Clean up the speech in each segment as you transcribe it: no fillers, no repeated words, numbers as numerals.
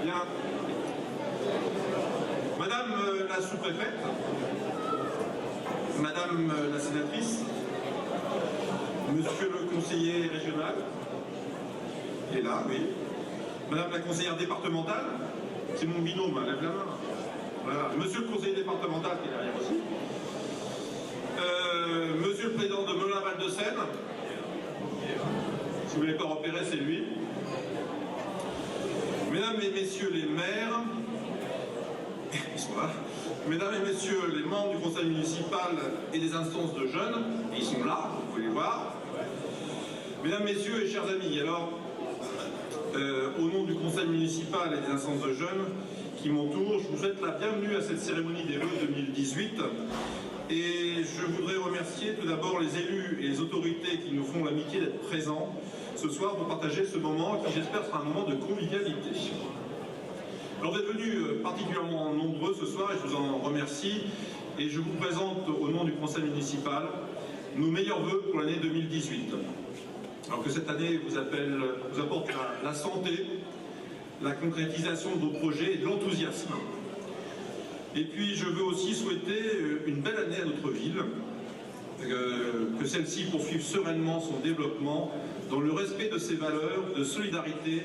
Bien. Madame la sous-préfète, Madame la sénatrice, Monsieur le conseiller régional, il est là, oui. Madame la conseillère départementale, c'est mon binôme, hein, lève la main. Voilà. Monsieur le conseiller départemental qui est derrière aussi. Monsieur le président de Melun-Val de Seine, si vous ne l'avez pas repéré, c'est lui. Mesdames et messieurs les maires, ils sont là. Mesdames et messieurs les membres du conseil municipal et des instances de jeunes, ils sont là, vous pouvez les voir. Mesdames, messieurs et chers amis, alors, au nom du conseil municipal et des instances de jeunes qui m'entourent, je vous souhaite la bienvenue à cette cérémonie des vœux 2018. Et je voudrais remercier tout d'abord les élus et les autorités qui nous font l'amitié d'être présents ce soir pour partager ce moment qui, j'espère, sera un moment de convivialité. Alors, vous êtes venus particulièrement nombreux ce soir et je vous en remercie. Et je vous présente au nom du conseil municipal nos meilleurs vœux pour l'année 2018. Alors que cette année vous apporte la santé, la concrétisation de vos projets et de l'enthousiasme. Et puis je veux aussi souhaiter une belle année à notre ville, que celle-ci poursuive sereinement son développement dans le respect de ses valeurs de solidarité,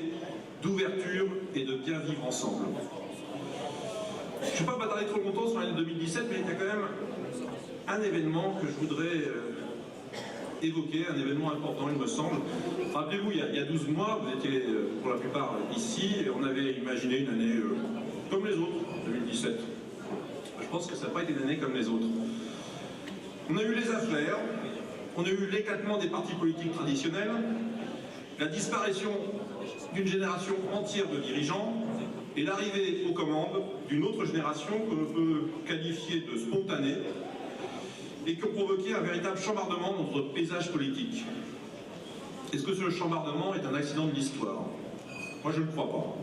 d'ouverture et de bien vivre ensemble. Je ne vais pas m'attarder trop longtemps sur l'année 2017, mais il y a quand même un événement que je voudrais évoquer, un événement important il me semble. Rappelez-vous, il y a 12 mois, vous étiez pour la plupart ici, et on avait imaginé une année comme les autres, 2017. Je pense que ça n'a pas été une année comme les autres. On a eu les affaires, on a eu l'éclatement des partis politiques traditionnels, la disparition d'une génération entière de dirigeants et l'arrivée aux commandes d'une autre génération que l'on peut qualifier de spontanée et qui ont provoqué un véritable chambardement dans notre paysage politique. Est-ce que ce chambardement est un accident de l'histoire? Moi, je ne le crois pas.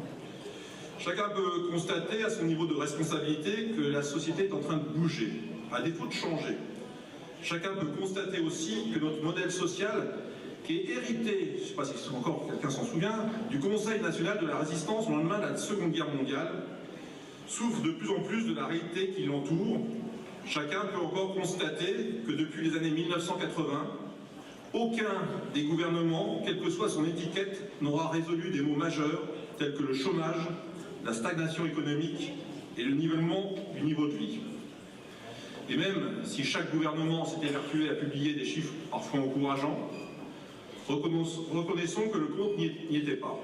Chacun peut constater à son niveau de responsabilité que la société est en train de bouger, à défaut de changer. Chacun peut constater aussi que notre modèle social, qui est hérité, je ne sais pas si encore quelqu'un s'en souvient, du Conseil national de la résistance au lendemain de la Seconde Guerre mondiale, souffre de plus en plus de la réalité qui l'entoure. Chacun peut encore constater que depuis les années 1980, aucun des gouvernements, quelle que soit son étiquette, n'aura résolu des maux majeurs tels que le chômage, la stagnation économique et le nivellement du niveau de vie. Et même si chaque gouvernement s'était évertué à publier des chiffres parfois encourageants, reconnaissons que le compte n'y était pas.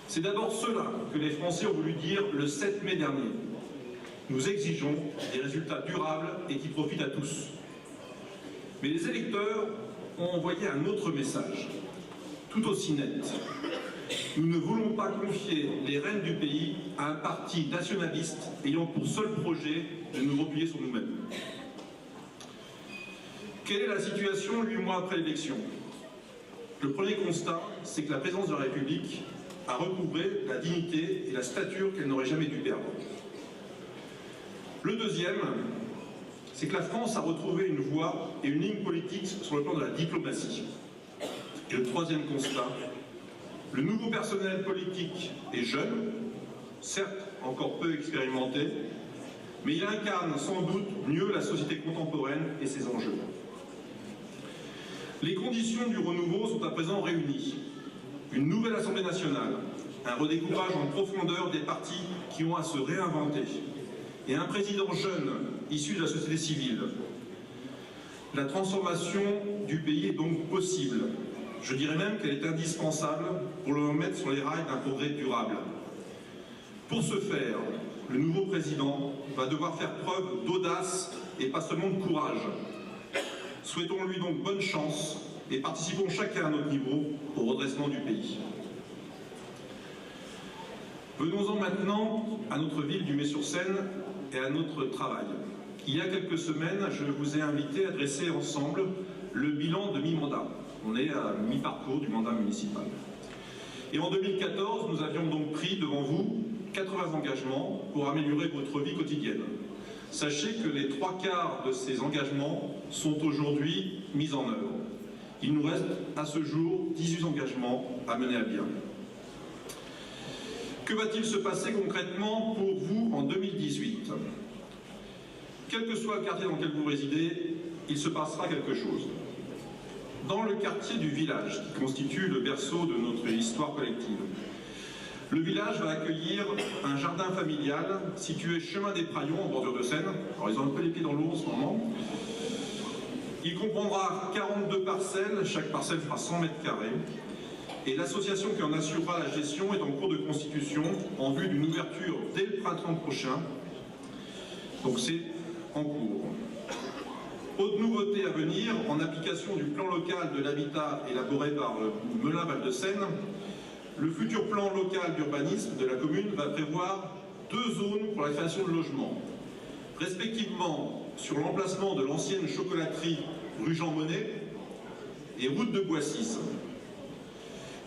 C'est d'abord cela que les Français ont voulu dire le 7 mai dernier. Nous exigeons des résultats durables et qui profitent à tous. Mais les électeurs ont envoyé un autre message, tout aussi net. Nous ne voulons pas confier les rênes du pays à un parti nationaliste ayant pour seul projet de nous replier sur nous-mêmes. Quelle est la situation 8 mois après l'élection? Le premier constat, c'est que la présidence de la République a recouvré la dignité et la stature qu'elle n'aurait jamais dû perdre. Le deuxième, c'est que la France a retrouvé une voie et une ligne politique sur le plan de la diplomatie. Et le troisième constat, le nouveau personnel politique est jeune, certes encore peu expérimenté, mais il incarne sans doute mieux la société contemporaine et ses enjeux. Les conditions du renouveau sont à présent réunies. Une nouvelle Assemblée nationale, un redécoupage en profondeur des partis qui ont à se réinventer, et un président jeune, issu de la société civile. La transformation du pays est donc possible. Je dirais même qu'elle est indispensable pour le remettre sur les rails d'un progrès durable. Pour ce faire, le nouveau président va devoir faire preuve d'audace et pas seulement de courage. Souhaitons-lui donc bonne chance et participons chacun à notre niveau au redressement du pays. Venons-en maintenant à notre ville du Mets-sur-Seine et à notre travail. Il y a quelques semaines, je vous ai invité à dresser ensemble le bilan de mi-mandat. On est à mi-parcours du mandat municipal. Et en 2014, nous avions donc pris devant vous 80 engagements pour améliorer votre vie quotidienne. Sachez que les 3/4 de ces engagements sont aujourd'hui mis en œuvre. Il nous reste à ce jour 18 engagements à mener à bien. Que va-t-il se passer concrètement pour vous en 2018? Quel que soit le quartier dans lequel vous résidez, il se passera quelque chose. Dans le quartier du village, qui constitue le berceau de notre histoire collective, le village va accueillir un jardin familial situé chemin des Praillons, en bordure de Seine. Alors ils ont un peu les pieds dans l'eau en ce moment. Il comprendra 42 parcelles, chaque parcelle fera 100 mètres carrés. Et l'association qui en assurera la gestion est en cours de constitution en vue d'une ouverture dès le printemps prochain. Donc c'est en cours. Autre nouveauté à venir, en application du plan local de l'habitat élaboré par Melun Val de Seine, le futur plan local d'urbanisme de la commune va prévoir 2 zones pour la création de logements, respectivement sur l'emplacement de l'ancienne chocolaterie rue Jean Monnet et route de Boissys.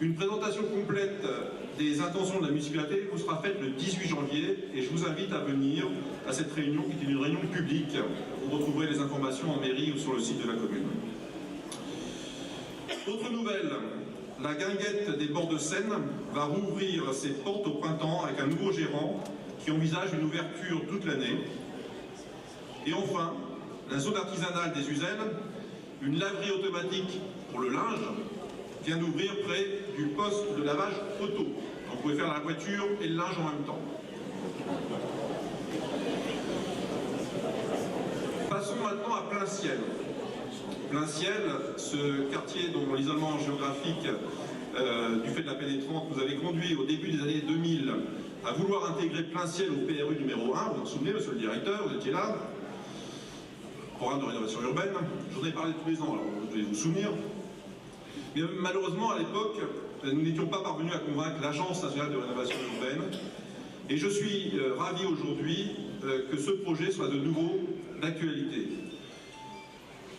Une présentation complète des intentions de la municipalité vous sera faite le 18 janvier et je vous invite à venir à cette réunion qui est une réunion publique. Vous retrouverez les informations en mairie ou sur le site de la commune. Autre nouvelle, la guinguette des bords de Seine va rouvrir ses portes au printemps avec un nouveau gérant qui envisage une ouverture toute l'année. Et enfin, la zone artisanale des Uzelles, une laverie automatique pour le linge, vient d'ouvrir près du poste de lavage auto. Donc vous pouvez faire la voiture et le linge en même temps. Passons maintenant à Plain-Ciel. Plain-Ciel, ce quartier dont l'isolement géographique du fait de la pénétrante nous avait conduit au début des années 2000 à vouloir intégrer Plain-Ciel au PRU numéro 1. Vous vous souvenez, monsieur le directeur, vous étiez là. Programme de rénovation urbaine. J'en ai parlé tous les ans, alors vous devez vous souvenir. Mais malheureusement, à l'époque, nous n'étions pas parvenus à convaincre l'Agence nationale de rénovation urbaine. Et je suis ravi aujourd'hui que ce projet soit de nouveau d'actualité.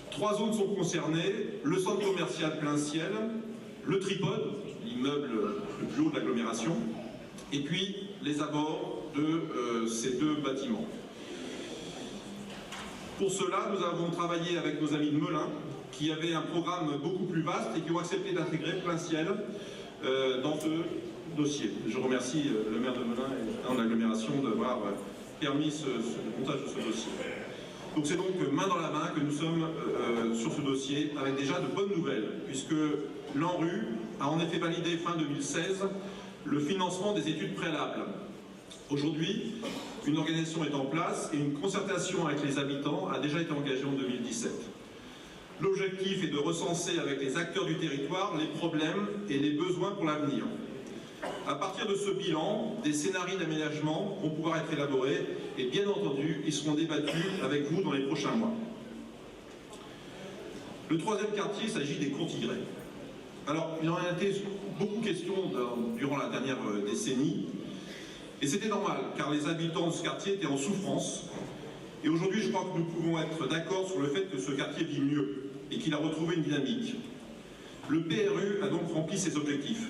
3 zones sont concernées, le centre commercial Plain-Ciel, le Tripode, l'immeuble le plus haut de l'agglomération, et puis les abords de ces 2 bâtiments. Pour cela, nous avons travaillé avec nos amis de Melun, qui avaient un programme beaucoup plus vaste et qui ont accepté d'intégrer Plain-Ciel dans ce dossier. Je remercie le maire de Melun et l'agglomération d'avoir permis le montage de ce dossier. Donc c'est donc main dans la main que nous sommes sur ce dossier avec déjà de bonnes nouvelles, puisque l'ANRU a en effet validé fin 2016 le financement des études préalables. Aujourd'hui, une organisation est en place et une concertation avec les habitants a déjà été engagée en 2017. L'objectif est de recenser avec les acteurs du territoire les problèmes et les besoins pour l'avenir. À partir de ce bilan, des scénarios d'aménagement vont pouvoir être élaborés et bien entendu, ils seront débattus avec vous dans les prochains mois. Le 3e quartier, il s'agit des Contigrets. Alors, il en a été beaucoup question durant la dernière décennie, et c'était normal, car les habitants de ce quartier étaient en souffrance. Et aujourd'hui, je crois que nous pouvons être d'accord sur le fait que ce quartier vit mieux et qu'il a retrouvé une dynamique. Le PRU a donc rempli ses objectifs,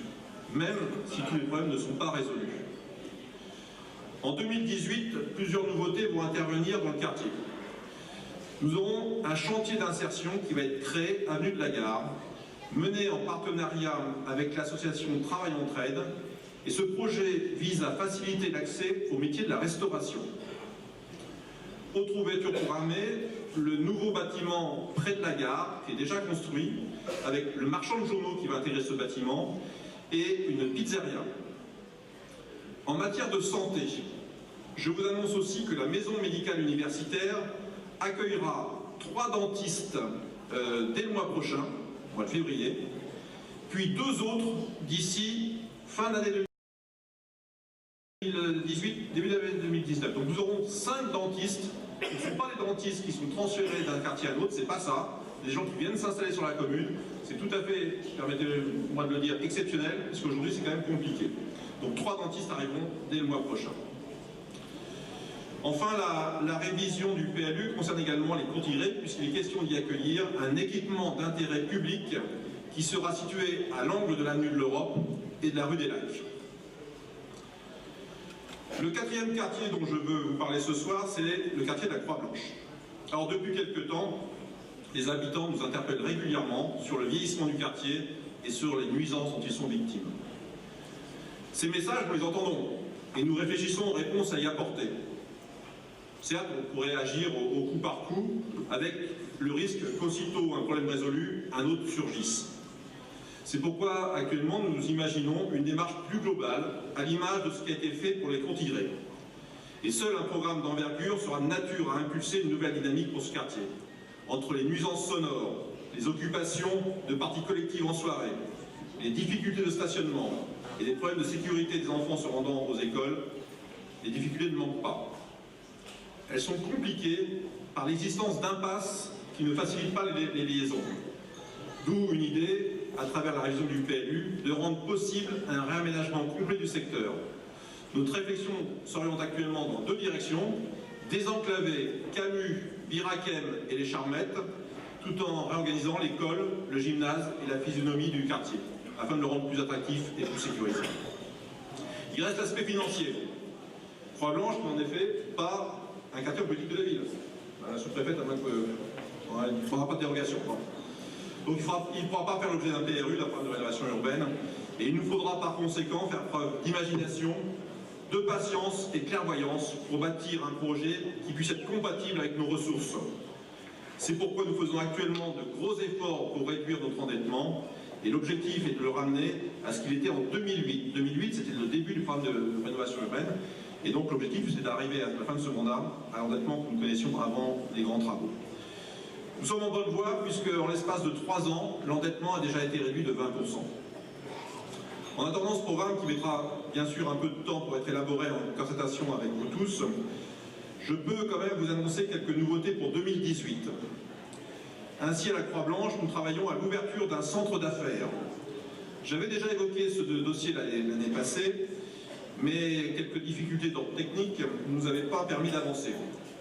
même si tous les problèmes ne sont pas résolus. En 2018, plusieurs nouveautés vont intervenir dans le quartier. Nous aurons un chantier d'insertion qui va être créé avenue de la Gare, mené en partenariat avec l'association Travail Entraide, et ce projet vise à faciliter l'accès au métier de la restauration. Autre ouverture programmée, le nouveau bâtiment près de la gare, qui est déjà construit, avec le marchand de journaux qui va intégrer ce bâtiment, et une pizzeria. En matière de santé, je vous annonce aussi que la maison médicale universitaire accueillera 3 dentistes dès le mois prochain, mois de février, puis 2 autres d'ici fin d'année 2018, début d'année 2019. Donc nous aurons 5 dentistes. Ce ne sont pas les dentistes qui sont transférés d'un quartier à l'autre, c'est pas ça. Des gens qui viennent s'installer sur la commune. C'est tout à fait, permettez-moi de le dire, exceptionnel, parce qu'aujourd'hui c'est quand même compliqué. Donc 3 dentistes arriveront dès le mois prochain. Enfin, la révision du PLU concerne également les Contigrets, puisqu'il est question d'y accueillir un équipement d'intérêt public qui sera situé à l'angle de l'avenue de l'Europe et de la rue des Lacs. Le 4e quartier dont je veux vous parler ce soir, c'est le quartier de la Croix-Blanche. Alors depuis quelque temps, les habitants nous interpellent régulièrement sur le vieillissement du quartier et sur les nuisances dont ils sont victimes. Ces messages, nous les entendons et nous réfléchissons aux réponses à y apporter. Certes, on pourrait agir au coup par coup, avec le risque qu'aussitôt un problème résolu, un autre surgisse. C'est pourquoi, actuellement, nous nous imaginons une démarche plus globale, à l'image de ce qui a été fait pour les cours-tigrés. Et seul un programme d'envergure sera de nature à impulser une nouvelle dynamique pour ce quartier. Entre les nuisances sonores, les occupations de parties collectives en soirée, les difficultés de stationnement et les problèmes de sécurité des enfants se rendant aux écoles, les difficultés ne manquent pas. Elles sont compliquées par l'existence d'impasses qui ne facilitent pas les liaisons. D'où une idée, à travers la révision du PLU, de rendre possible un réaménagement complet du secteur. Notre réflexion s'oriente actuellement dans deux directions, désenclaver Camus, Birakem et les Charmettes, tout en réorganisant l'école, le gymnase et la physionomie du quartier, afin de le rendre plus attractif et plus sécurisé. Il reste l'aspect financier. Croix-Blanche n'est en effet pas un quartier politique de la ville. La sous-préfète, à moins que... il ne faudra pas de dérogation. Donc il ne pourra pas faire l'objet d'un PRU, d'un programme de rénovation urbaine, et il nous faudra par conséquent faire preuve d'imagination, de patience et de clairvoyance pour bâtir un projet qui puisse être compatible avec nos ressources. C'est pourquoi nous faisons actuellement de gros efforts pour réduire notre endettement, et l'objectif est de le ramener à ce qu'il était en 2008. 2008, c'était le début du programme de rénovation urbaine, et donc l'objectif, c'est d'arriver à la fin de ce mandat à l'endettement que nous connaissions avant les grands travaux. Nous sommes en bonne voie puisque, en l'espace de 3 ans, l'endettement a déjà été réduit de 20%. En attendant ce programme, qui mettra bien sûr un peu de temps pour être élaboré en concertation avec vous tous, je peux quand même vous annoncer quelques nouveautés pour 2018. Ainsi, à la Croix-Blanche, nous travaillons à l'ouverture d'un centre d'affaires. J'avais déjà évoqué ce dossier l'année passée, mais quelques difficultés d'ordre technique ne nous avaient pas permis d'avancer.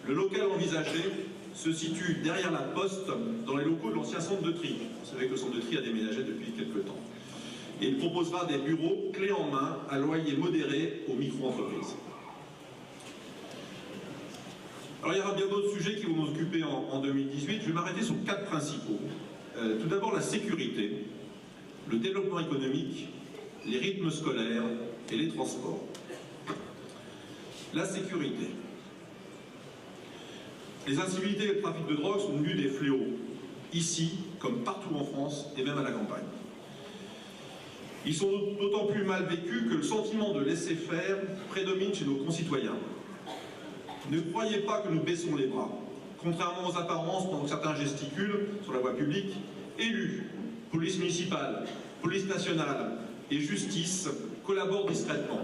Le local envisagé se situe derrière la Poste, dans les locaux de l'ancien centre de tri. Vous savez que le centre de tri a déménagé depuis quelques temps. Et il proposera des bureaux clés en main à loyer modéré aux micro-entreprises. Alors il y aura bien d'autres sujets qui vont nous occuper en 2018. Je vais m'arrêter sur 4 principaux. Tout d'abord la sécurité, le développement économique, les rythmes scolaires et les transports. La sécurité. Les incivilités et le trafic de drogue sont devenus des fléaux, ici comme partout en France et même à la campagne. Ils sont d'autant plus mal vécus que le sentiment de laisser faire prédomine chez nos concitoyens. Ne croyez pas que nous baissons les bras. Contrairement aux apparences pendant que certains gesticulent sur la voie publique, élus, police municipale, police nationale et justice collaborent discrètement.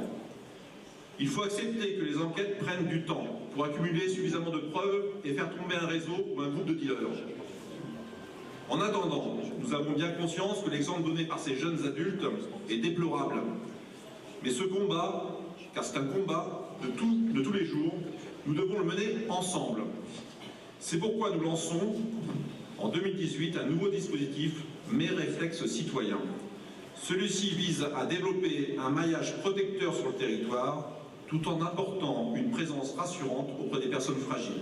Il faut accepter que les enquêtes prennent du temps pour accumuler suffisamment de preuves et faire tomber un réseau ou un groupe de dealers. En attendant, nous avons bien conscience que l'exemple donné par ces jeunes adultes est déplorable. Mais ce combat, car c'est un combat de tous les jours, nous devons le mener ensemble. C'est pourquoi nous lançons en 2018 un nouveau dispositif, Mes réflexes citoyens. Celui-ci vise à développer un maillage protecteur sur le territoire, tout en apportant une présence rassurante auprès des personnes fragiles.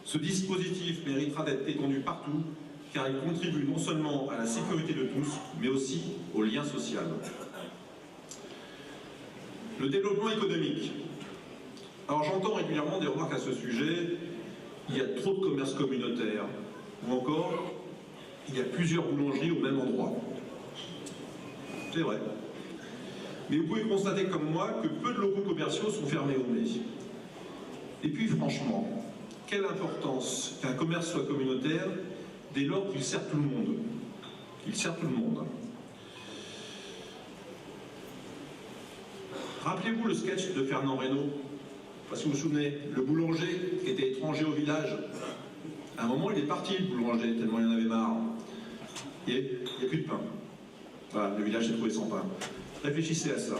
Ce dispositif méritera d'être étendu partout, car il contribue non seulement à la sécurité de tous, mais aussi au lien social. Le développement économique. Alors j'entends régulièrement des remarques à ce sujet. Il y a trop de commerces communautaires, ou encore, il y a plusieurs boulangeries au même endroit. C'est vrai. Mais vous pouvez constater comme moi que peu de locaux commerciaux sont fermés au mai. Et puis franchement, quelle importance qu'un commerce soit communautaire dès lors qu'il sert tout le monde. Il sert tout le monde. Rappelez-vous le sketch de Fernand Reynaud. Parce que vous vous souvenez, le boulanger qui était étranger au village. À un moment, il est parti, le boulanger, tellement il en avait marre. Il n'y a plus de pain. Voilà, le village s'est trouvé sans pain. Réfléchissez à ça.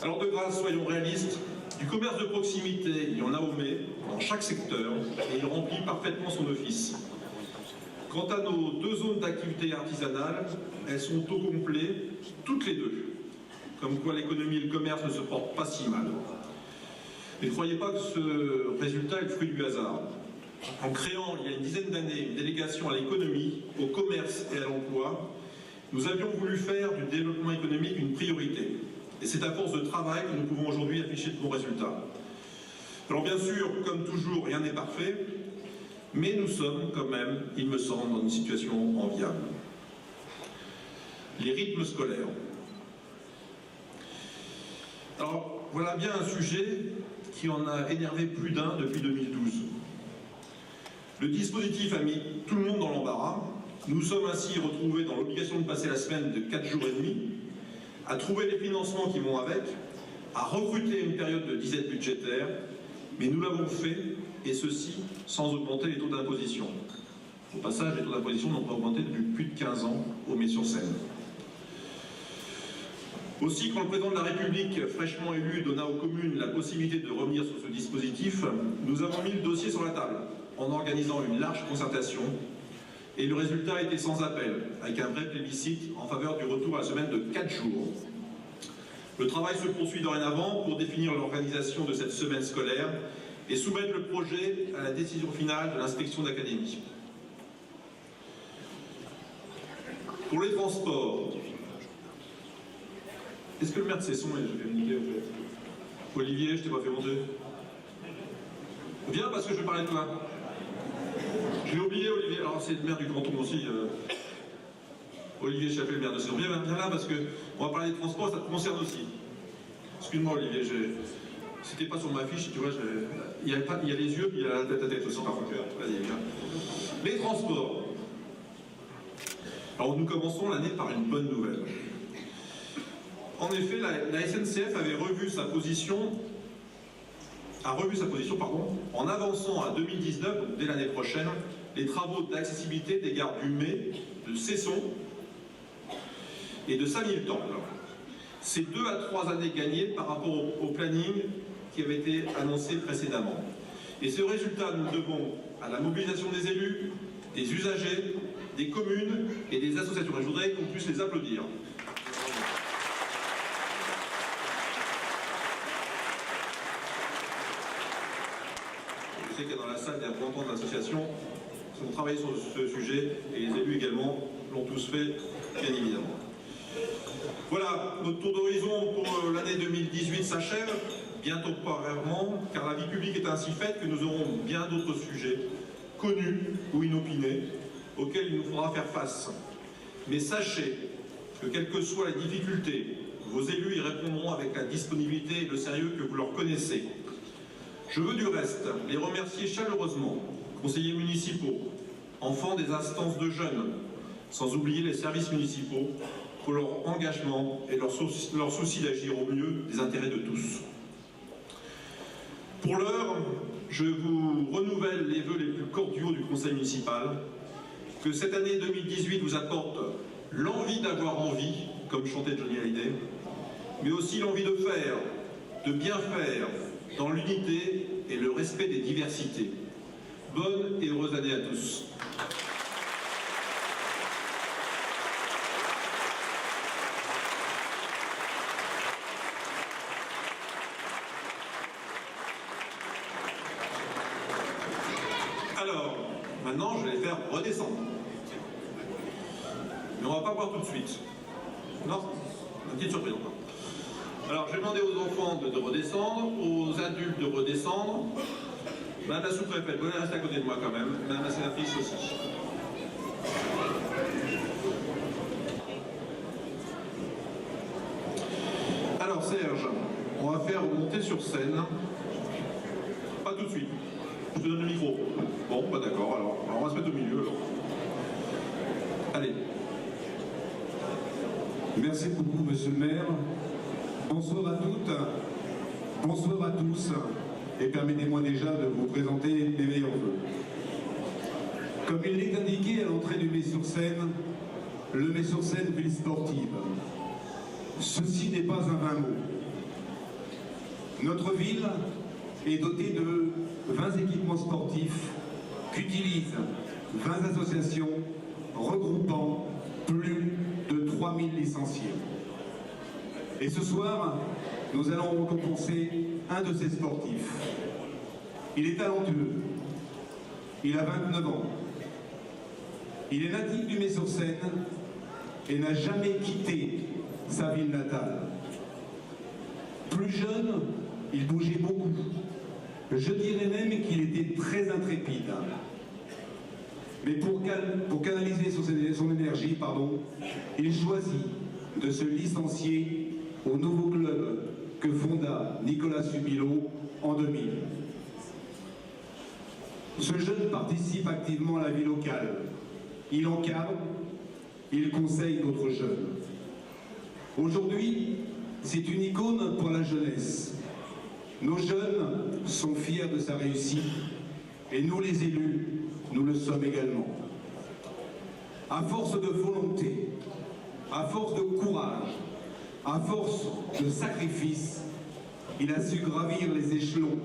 Alors de grâce, soyons réalistes. Du commerce de proximité, il y en a au mai, dans chaque secteur, et il remplit parfaitement son office. Quant à nos 2 zones d'activité artisanale, elles sont au complet, toutes les 2. Comme quoi l'économie et le commerce ne se portent pas si mal. Mais ne croyez pas que ce résultat est le fruit du hasard. En créant, il y a une dizaine d'années, une délégation à l'économie, au commerce et à l'emploi, Nous avions voulu faire du développement économique une priorité. Et c'est à force de travail que nous pouvons aujourd'hui afficher de bons résultats. Alors bien sûr, comme toujours, rien n'est parfait, mais nous sommes quand même, il me semble, dans une situation enviable. Les rythmes scolaires. Alors voilà bien un sujet qui en a énervé plus d'un depuis 2012. Le dispositif a mis tout le monde dans l'embarras. Nous sommes ainsi retrouvés dans l'obligation de passer la semaine de 4 jours et demi, à trouver les financements qui vont avec, à recruter une période de disette budgétaire, mais nous l'avons fait, et ceci sans augmenter les taux d'imposition. Au passage, les taux d'imposition n'ont pas augmenté depuis plus de 15 ans au Mets-sur-Seine. Aussi, quand le président de la République, fraîchement élu, donna aux communes la possibilité de revenir sur ce dispositif, nous avons mis le dossier sur la table, en organisant une large concertation, et le résultat a été sans appel, avec un vrai plébiscite en faveur du retour à la semaine de 4 jours. Le travail se poursuit dorénavant pour définir l'organisation de cette semaine scolaire et soumettre le projet à la décision finale de l'inspection d'académie. Pour les transports, est-ce que le maire de Cesson est communiqué en fait? Olivier, je t'ai pas fait monter. Viens parce que je vais parler de toi. J'ai oublié Olivier, alors c'est le maire du canton aussi. Olivier Chappé, le maire de Cesson. Viens là parce qu'on va parler des transports, ça te concerne aussi. Excuse-moi Olivier, c'était pas sur ma fiche, tu vois, il y a les yeux, puis il y a la tête aussi parfois. Vas-y, viens. Les transports. Alors nous commençons l'année par une bonne nouvelle. En effet, la SNCF avait revu sa position, en avançant à 2019, donc dès l'année prochaine, les travaux d'accessibilité des gares du Mai, de Cesson et de Saint-Miltemple. C'est 2 à 3 années gagnées par rapport au planning qui avait été annoncé précédemment. Et ce résultat, nous le devons à la mobilisation des élus, des usagers, des communes et des associations. Et je voudrais qu'on puisse les applaudir. Je sais qu'il y a dans la salle des représentants d'associations qui ont travaillé sur ce sujet et les élus également l'ont tous fait, bien évidemment. Voilà, notre tour d'horizon pour l'année 2018 s'achève, bien temporairement, car la vie publique est ainsi faite que nous aurons bien d'autres sujets, connus ou inopinés, auxquels il nous faudra faire face. Mais sachez que quelles que soient les difficultés, vos élus y répondront avec la disponibilité et le sérieux que vous leur connaissez. Je veux du reste les remercier chaleureusement, conseillers municipaux, enfants des instances de jeunes, sans oublier les services municipaux, pour leur engagement et leur souci d'agir au mieux des intérêts de tous. Pour l'heure, je vous renouvelle les vœux les plus cordiaux du conseil municipal, que cette année 2018 vous apporte l'envie d'avoir envie, comme chantait Johnny Hallyday, mais aussi l'envie de faire, de bien faire, dans l'unité et le respect des diversités. Bonne et heureuse année à tous. Alors, maintenant je vais les faire redescendre. Mais on va pas voir tout de suite. Non, une petite surprise encore. Alors, je vais demander aux enfants de redescendre, aux adultes de redescendre. Madame la sous-préfète, vous allez rester à côté de moi quand même. Madame la sénatrice aussi. Alors, Serge, on va faire monter sur scène. Pas tout de suite. Je te donne le micro. Bon, pas d'accord, alors on va se mettre au milieu. Alors. Allez. Merci beaucoup, monsieur le maire. Bonsoir à toutes, bonsoir à tous, et permettez-moi déjà de vous présenter mes meilleurs vœux. Comme il est indiqué à l'entrée du Mets-sur-Seine, le Mets-sur-Seine ville sportive. Ceci n'est pas un vain mot. Notre ville est dotée de 20 équipements sportifs qu'utilisent 20 associations regroupant plus de 3000 licenciés. Et ce soir, nous allons récompenser un de ces sportifs. Il est talentueux, il a 29 ans, il est natif du Mets-sur-Seine et n'a jamais quitté sa ville natale. Plus jeune, il bougeait beaucoup. Je dirais même qu'il était très intrépide. Mais pour canaliser son énergie, il choisit de se licencier au nouveau club que fonda Nicolas Subilo en 2000. Ce jeune participe activement à la vie locale. Il encadre, il conseille d'autres jeunes. Aujourd'hui, c'est une icône pour la jeunesse. Nos jeunes sont fiers de sa réussite et nous les élus, nous le sommes également. À force de volonté, à force de courage, à force de sacrifice, il a su gravir les échelons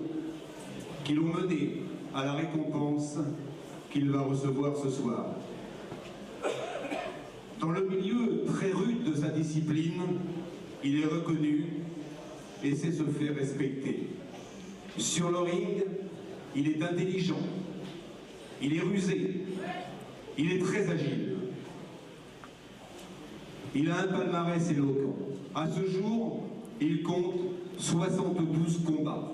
qui l'ont mené à la récompense qu'il va recevoir ce soir. Dans le milieu très rude de sa discipline, il est reconnu et sait se faire respecter. Sur le ring, il est intelligent, il est rusé, il est très agile. Il a un palmarès éloquent. À ce jour, il compte 72 combats,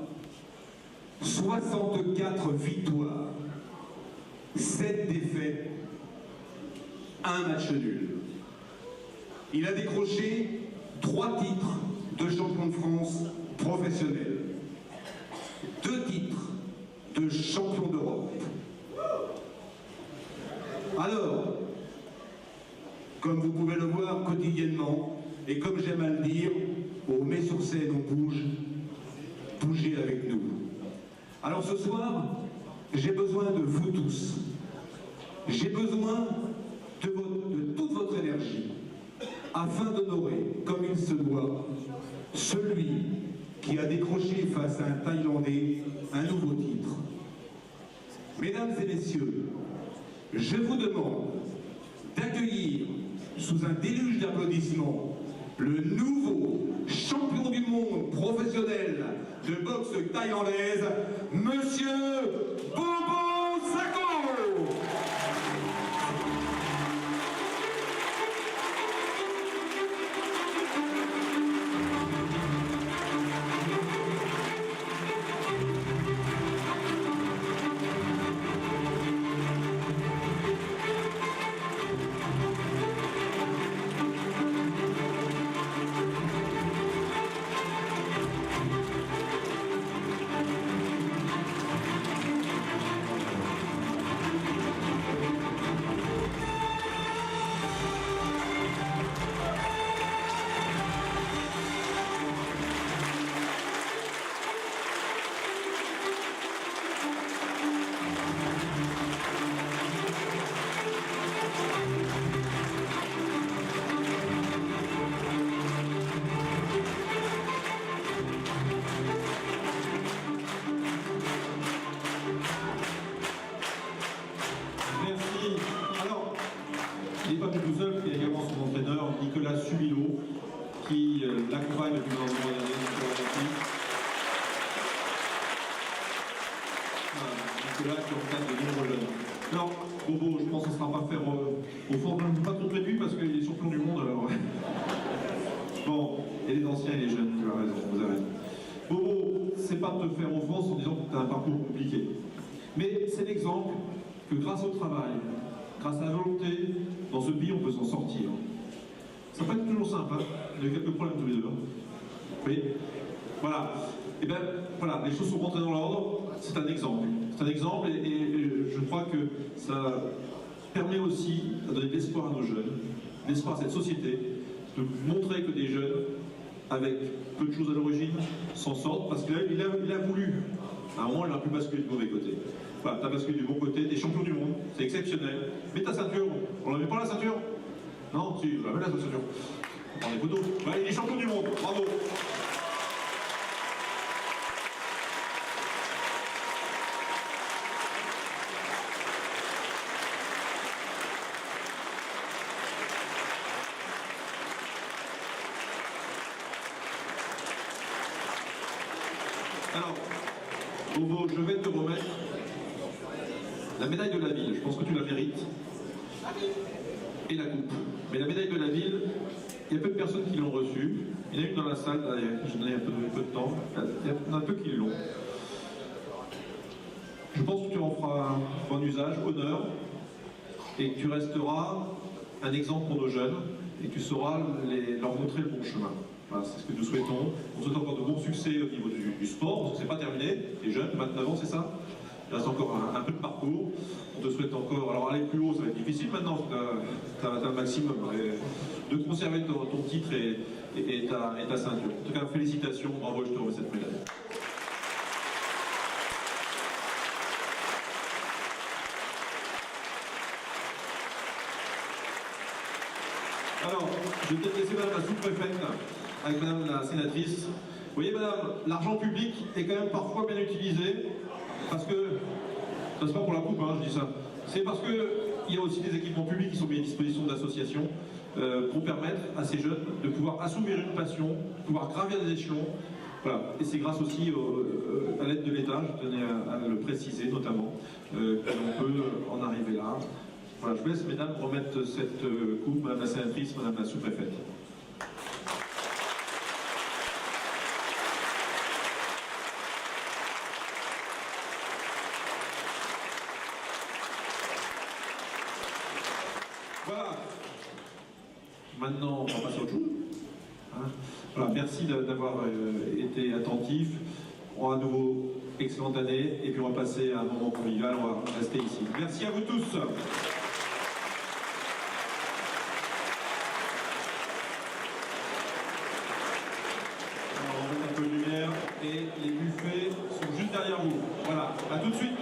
64 victoires, 7 défaites, 1 match nul. Il a décroché 3 titres de champion de France professionnel, 2 titres de champion d'Europe. Alors, comme vous pouvez le voir quotidiennement, et comme j'aime à le dire, au Met-sur-Seine on bouge, bougez avec nous. Alors ce soir, j'ai besoin de vous tous. J'ai besoin de toute votre énergie, afin d'honorer, comme il se doit, celui qui a décroché face à un Thaïlandais un nouveau titre. Mesdames et messieurs, je vous demande d'accueillir sous un déluge d'applaudissements le nouveau champion du monde professionnel de boxe thaïlandaise, Monsieur Bobo Sako. Nicolas Subilo, qui l'accompagne depuis un nombre d'années Nicolas qui encadre de nombreux jeunes. Alors, Bobo, je pense que ce ne sera pas faire au fond, pas trop près de lui parce qu'il est champion du monde alors. Bon, et les anciens et les jeunes, tu as raison, vous avez raison. Bobo, c'est pas de te faire offense en disant que tu as un parcours compliqué. Mais c'est l'exemple que grâce au travail, grâce à la volonté, dans ce pays on peut s'en sortir. Ça peut être toujours simple, hein. Il y a eu quelques problèmes tous les deux. Oui. Voilà. Et bien, voilà, les choses sont rentrées dans l'ordre, c'est un exemple. C'est un exemple et je crois que ça permet aussi de donner de l'espoir à nos jeunes, de l'espoir à cette société, de montrer que des jeunes, avec peu de choses à l'origine, s'en sortent, parce qu'il a voulu. À un moment, il n'a pu basculer du mauvais côté. Voilà, tu as basculé du bon côté, t'es champion du monde, c'est exceptionnel. Mets ta ceinture, on la met pas la ceinture? Non, si, on la met la ceinture. On prend des photos. Ouais, il est champion du monde, bravo. Alors, Bobo, je vais te remettre la médaille de la ville, je pense que tu la mérites, et la coupe. Mais la médaille de la ville, il y a peu de personnes qui l'ont reçue. Il y en a une dans la salle, je donnais un peu de temps. Il y en a peu qui l'ont. Je pense que tu en feras bon usage, honneur, et que tu resteras un exemple pour nos jeunes, et que tu sauras leur montrer le bon chemin. Voilà, c'est ce que nous souhaitons. On souhaite encore de bons succès au niveau du sport, parce que c'est pas terminé. Les jeunes, 29 ans, c'est ça? Il reste encore un peu de parcours. On te souhaite encore, alors aller plus haut, ça va être difficile maintenant, tu as un maximum, de conserver ton titre et ta ceinture. En tout cas, félicitations, bravo, je te remets cette médaille. Alors, je vais peut-être laisser madame la sous-préfète avec madame la sénatrice. Vous voyez madame, l'argent public est quand même parfois bien utilisé, parce que, ça c'est pas pour la coupe, hein, je dis ça, c'est parce qu'il y a aussi des équipements publics qui sont mis à disposition d'associations pour permettre à ces jeunes de pouvoir assouvir une passion, de pouvoir gravir des échelons. Voilà. Et c'est grâce aussi à l'aide de l'État, je tenais à le préciser notamment, qu'on peut en arriver là. Voilà, je vous laisse, mesdames, remettre cette coupe, madame la sénatrice, madame la sous-préfète. Voilà. Maintenant, on va passer à autre chose. Hein, voilà, merci d'avoir été attentif. On a à nouveau excellente année, et puis on va passer à un moment convivial, on va rester ici. Merci à vous tous. Et les buffets sont juste derrière vous. Voilà, à tout de suite.